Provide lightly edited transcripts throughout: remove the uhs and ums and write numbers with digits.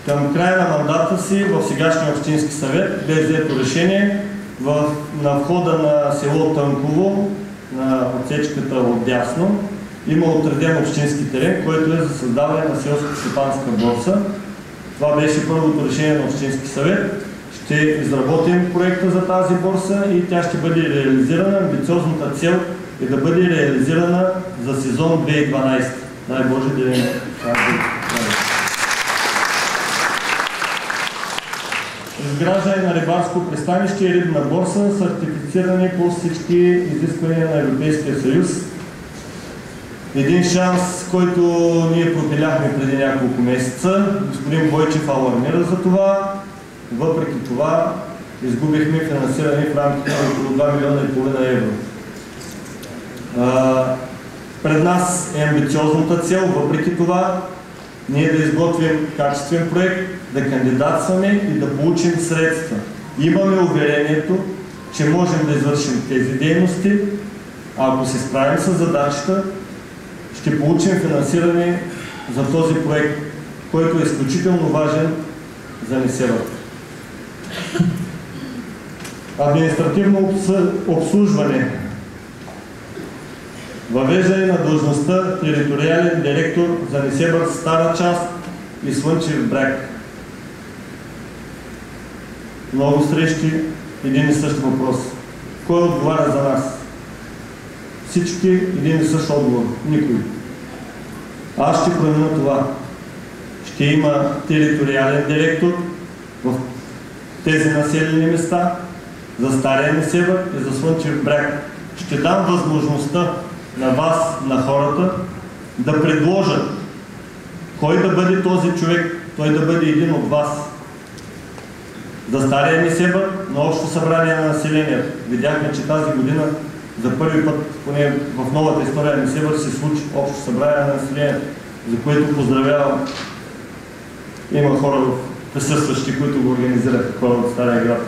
Към края на мандата си в сегашния общински съвет бе взето решение на входа на село Тънково, на отсечката отдясно, има отреден общински терен, който е за създаване на селско-стопанска борса. Това беше първото решение на общински съвет. Ще изработим проекта за тази борса и тя ще бъде реализирана. Амбициозната цел е да бъде реализирана за сезон 2012. Дай Боже да е. Изграждане на рибарско пристанище и рибна борса, сертифицирани по всички изисквания на Европейския съюз. Един шанс, който ние пропиляхме преди няколко месеца. Господин Бойчев алармира за това. Въпреки това изгубихме финансиране в рамките на около 2,5 милиона евро. Пред нас е амбициозната цел, въпреки това ние да изготвим качествен проект, да кандидатстваме и да получим средства. Имаме уверението, че можем да извършим тези дейности, а ако се справим с задачата, ще получим финансиране за този проект, който е изключително важен за Несебър. Административно обслужване. Въвеждане на длъжността териториален директор за Несебър Стара част и Слънчев бряг. Много срещи, един и същ въпрос. Кой отговаря за нас? Всички един и същ отговор. Никой. Аз ще променя това. Ще има териториален директор в тези населени места за Стария Несебър и за Слънчев бряг. Ще дам възможността на вас, на хората, да предложат кой да бъде този човек, той да бъде един от вас. За Стария Несебър на общо събрание на населението. Видяхме, че тази година за първи път, поне в новата история на Несебър, се случи общо събрание на населението, за което поздравявам. Има хора присъстващи, които го организираха, хора от Стария град.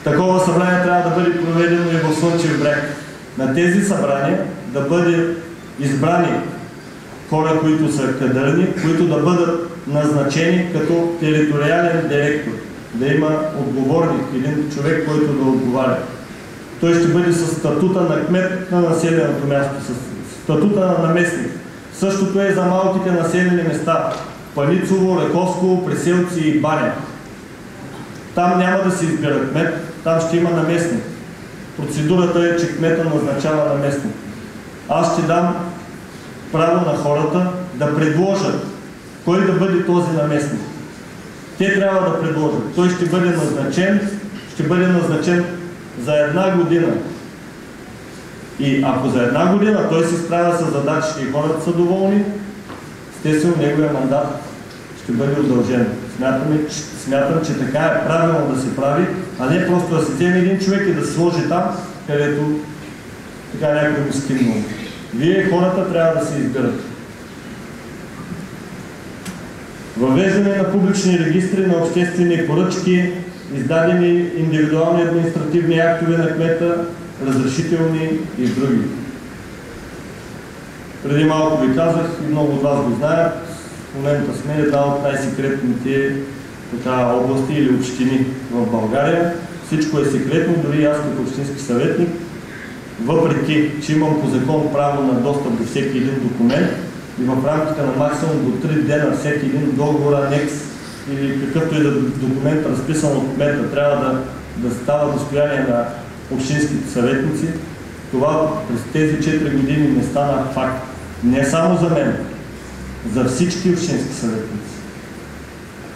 Такова събрание трябва да бъде проведено и в Слънчев бряг. На тези събрания да бъде избрани хора, които са кадърни, които да бъдат назначени като териториален директор. Да има отговорник, един човек, който да отговаря. Той ще бъде с статута на кмет на населеното място, с статута на наместник. Същото е за малките населени места. Паницово, Раковско, Преселци и Баня. Там няма да се избира кмет, там ще има наместник. Процедурата е, че кмета назначава наместник. Аз ще дам право на хората да предложат кой да бъде този наместник. Те трябва да предложат. Той ще бъде назначен за 1 година. И ако за 1 година той се справя с задачите и хората са доволни, естествено неговия мандат ще бъде удължен. Смятам, че така е правилно да се прави, а не просто да се вземе един човек и да се сложи там, където така някой го скимнал. Вие, хората, трябва да се избират. Въвеждане на публични регистри на обществени поръчки, издадени индивидуални административни актове на кмета, разрешителни и други. Преди малко ви казах, и много от вас го знаят, в момента сме една от най-секретните области или общини в България. Всичко е секретно, дори аз като общински съветник, въпреки че имам по закон право на достъп до всеки един документ и в рамките на максимум до 3 дена всеки един договор, анекс или какъвто и документ, разписан от кмета, трябва да става достояние на общинските съветници, това през тези 4 години не стана факт. Не само за мен, за всички общински съветници.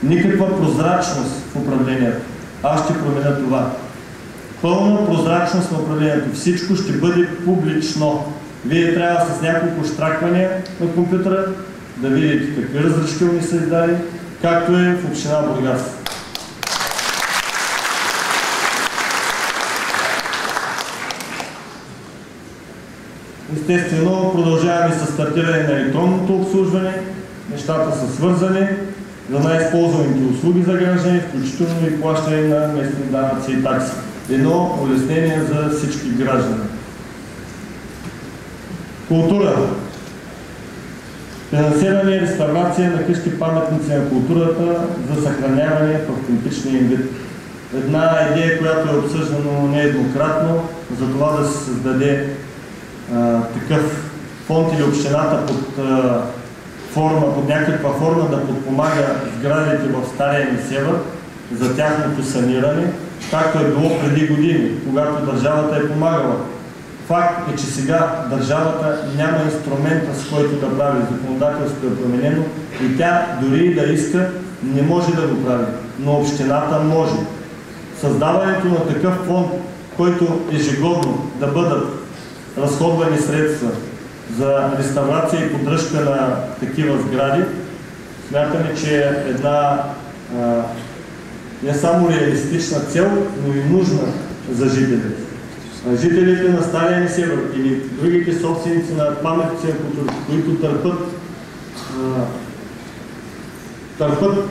Никаква прозрачност в управлението. Аз ще променя това. Пълна прозрачност на управлението. Всичко ще бъде публично. Вие трябва с няколко щраквания на компютъра да видите какви разрешителни са издали, както е в община Бургас. Естествено, продължаваме с стартиране на електронното обслужване. Нещата са свързани за най-използваните услуги за граждани, включително и плащане на местни данъци и такси. Едно улеснение за всички граждани. Култура. Финансиране и реставрация на къщи паметници на културата за съхраняване в автентичния им вид. Една идея, която е обсъждана нееднократно, за това да се създаде такъв фонд или общината под някаква форма да подпомага сградите в Стария Несебър за тяхното саниране, както е било преди години, когато държавата е помагала. Факт е, че сега държавата няма инструмента, с който да прави. Законодателството е променено и тя дори да иска, не може да го прави, но общината може. Създаването на такъв фонд, който ежегодно да бъдат разходвани средства за реставрация и поддръжка на такива сгради, смятаме, че е една не само реалистична цел, но и нужна за жителите. Жителите на Стария Несебър или другите собственици на паметници на културата, които търпят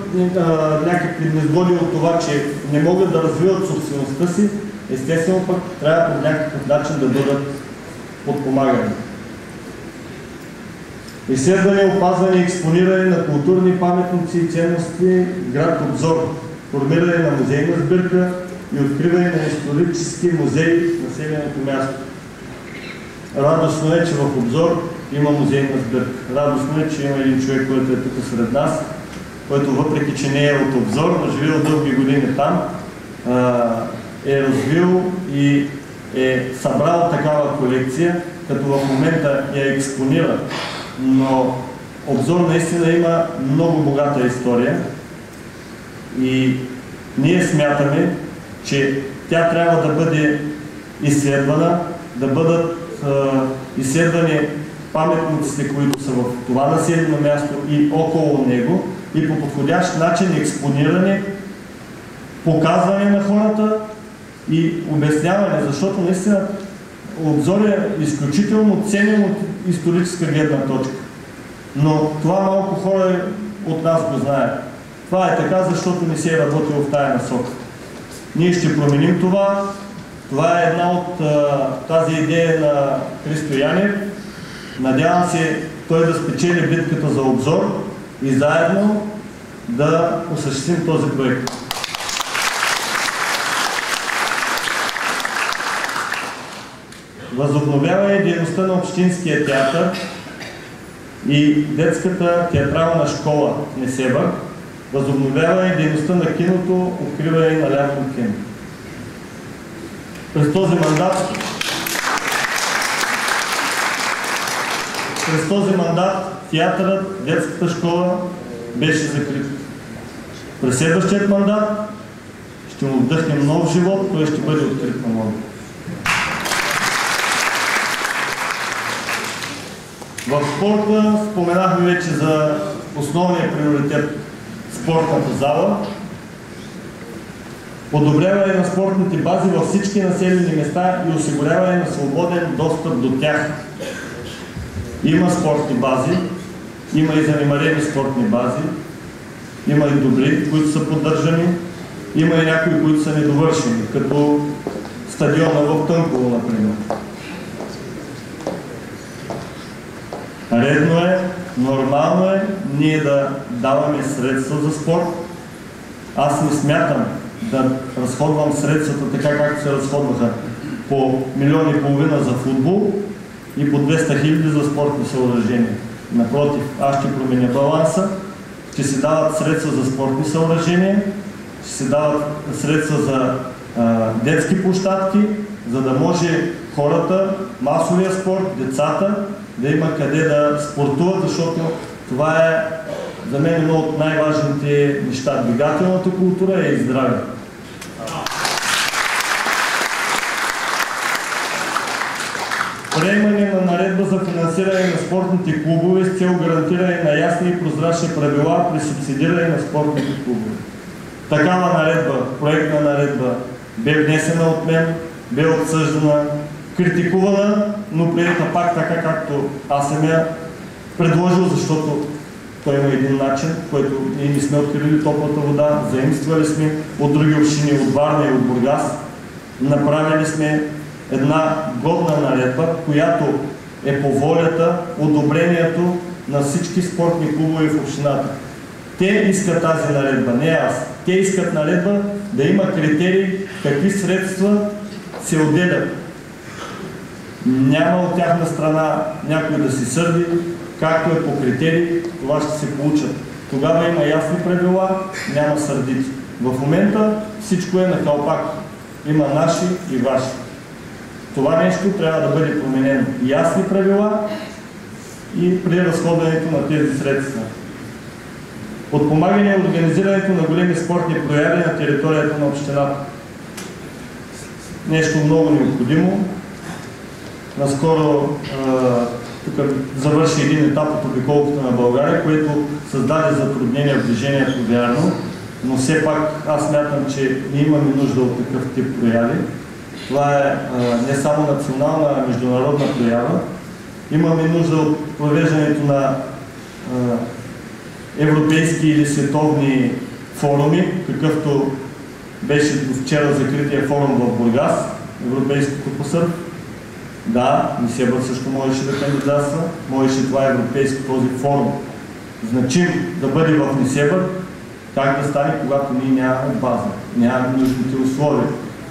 някакви незгоди от това, че не могат да развиват собствеността си, естествено пък трябва по някакъв начин да бъдат подпомагани. Изследване, опазване и експониране на културни паметници и ценности, град Обзор, формиране на музейна сбирка и откриване на исторически музей в населеното място. Радостно е, че в Обзор има музейна сбирка. Радостно е, че има един човек, който е тук сред нас, който въпреки, че не е от Обзор, но живил дълги години там, е развил и е събрал такава колекция, като в момента я експонира. Но Обзор наистина има много богата история и ние смятаме, че тя трябва да бъде изследвана, да бъдат изследвани паметниците, които са в това населено място и около него и по подходящ начин експониране, показване на хората и обясняване, защото наистина Обзор е изключително ценен от историческа гледна точка. Но това малко хора от нас го знаят. Това е така, защото не се е работило в тая насока. Ние ще променим това. Това е една от тази идея на Христо Янев. Надявам се той да спечели битката за Обзор и заедно да осъществим този проект. Възобновяване дейността на Общинския театър и детската театрална школа в Несебър. Възобновяване дейността на киното, откриване на лятно кино. През този мандат театърът, детската школа беше закрит. През следващият мандат ще му вдъхнем нов живот, той ще бъде открит на ново. В спорта споменахме вече за основния приоритет спортната зала. Подобряване на спортните бази във всички населени места и осигуряване на свободен достъп до тях. Има спортни бази, има и занемарени спортни бази, има и добри, които са поддържани, има и някои, които са недовършени, като стадиона в Тънково, например. Редно е, нормално е ние да даваме средства за спорт. Аз не смятам да разходвам средствата така, както се разходваха по 1,5 милиона за футбол и по 200 хиляди за спортни съоръжения. Напротив, аз ще променя баланса, ще се дават средства за спортни съоръжения, ще се дават средства за детски площадки, за да може хората, масовия спорт, децата, да има къде да спортуват, защото това е за мен едно от най-важните неща. Двигателната култура е и здраве. Приемане на наредба за финансиране на спортните клубове с цел гарантиране на ясни и прозрачни правила при субсидиране на спортните клубове. Такава наредба, проектна наредба, бе внесена от мен, бе обсъждана, критикувана, но приета пак така, както аз съм я предложил, защото той има един начин, който ние не сме открили топлата вода, заимствали сме от други общини, от Варна и от Бургас, направили сме една годна наредба, която е по волята, одобрението на всички спортни клубове в общината. Те искат тази наредба, не аз. Те искат наредба да има критерии какви средства се отделят. Няма от тяхна страна някой да си сърди, както е по критерии, това ще се получат. Тогава има ясни правила, няма сърдити. В момента всичко е на калпак. Има наши и ваши. Това нещо трябва да бъде променено. Ясни правила и при разходването на тези средства. Подпомагане и организирането на големи спортни прояви на територията на общината. Нещо много необходимо. Наскоро тук завърши един етап от обиколката на България, което създаде затруднения в движението, вярно, но все пак аз смятам, че ние имаме нужда от такъв тип прояви. Това е не само национална, а международна проява. Имаме нужда от провеждането на европейски или световни форуми, какъвто беше вчера закрития форум в Бургас, Европейското по сърф. Да, Несебър също можеше да кандидатства, можеше това европейски този форум значим да бъде в Несебър. Как да стане, когато ние нямаме база, нямаме нужните условия.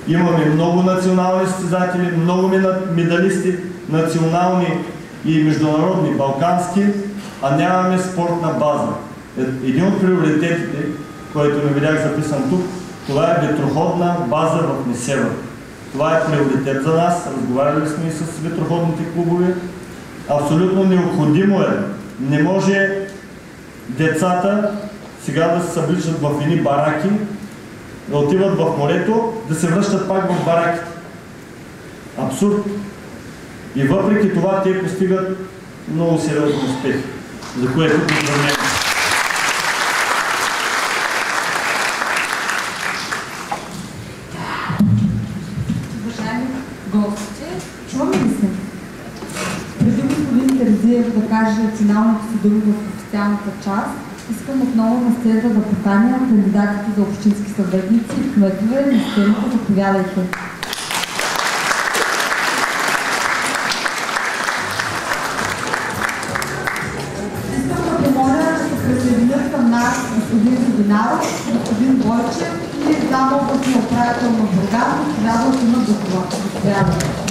Имаме много национални състезатели, много медалисти, национални и международни, балкански, а нямаме спортна база. Един от приоритетите, който не видях записан тук, това е ветроходна база в Несебър. Това е приоритет за нас, разговаряли сме и с ветроходните клубове. Абсолютно необходимо е. Не може децата сега да се събличат в едни бараки, да отиват в морето, да се връщат пак в бараките. Абсурд. И въпреки това те постигат много сериозни успехи, за което поздравление. Уважаеми гости, чуваме ли се? Преди господин Терзиев да каже финалното си думи в официалната част, искам отново на сцената да поканя кандидатите за общински съветници и кметове на сцената. Заповядайте. Искам да помоля да се присъединят към нас господин Зубинаров, господин Бойчев и зам областния управител на Бургас, госпожа Валентина Дукова. Заповядайте.